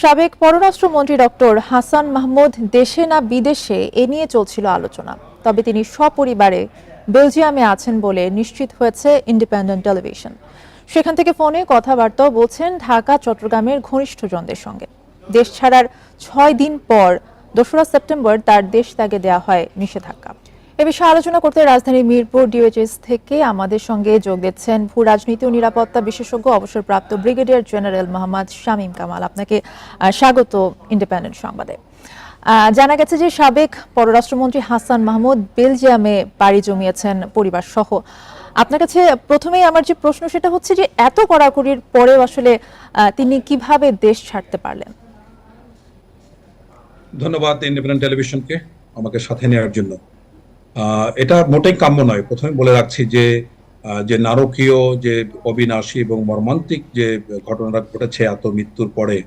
সাবেক পররাষ্ট্রমন্ত্রী ডক্টর হাসান মাহমুদ দেশে না বিদেশে এ নিয়ে চলছিল আলোচনা। তবে তিনি সপরিবারে বেলজিয়ামে আছেন বলে নিশ্চিত হয়েছে ইন্ডিপেন্ডেন্ট টেলিভিশন। সেখান থেকে ফোনে কথাবার্তাও বলছেন ঢাকা চট্টগ্রামের ঘনিষ্ঠজনদের সঙ্গে। দেশ ছাড়ার 6 দিন পর 2রা সেপ্টেম্বর তার দেশ ত্যাগে দেওয়া হয় নিষেধাজ্ঞা। এ বিষয়ে আলোচনা করতে রাজধানীর মিরপুর ডিওএইচএস থেকে আমাদের সঙ্গে যোগ দিচ্ছেন ভূ রাজনীতি ও নিরাপত্তা বিশেষজ্ঞ অবসরপ্রাপ্ত ব্রিগেডিয়ার জেনারেল মোহাম্মদ শামীম কামাল। আপনাকে স্বাগত ইন্ডিপেন্ডেন্ট সংবাদে। জানা গেছে যে সাবেক পররাষ্ট্রমন্ত্রী হাসান মাহমুদ বেলজিয়ামে পাড়ি জমিয়েছেন পরিবার সহ। আপনার কাছে প্রথমেই আমার যে প্রশ্ন সেটা হচ্ছে যে এত কড়াকড়ির পরেও আসলে তিনি কিভাবে দেশ ছাড়তে পারলেন? ধন্যবাদ ইন্ডিপেন্ডেন্ট টেলিভিশনকে আমাকে সাথে নেওয়ার জন্য। এটা মোটেই কাম্য নয়। প্রথমে বলে রাখছি যে যে নারকীয়, যে অবিনাশী এবং মর্মান্তিক যে ঘটনাটা ঘটেছে এত মৃত্যুর পরে,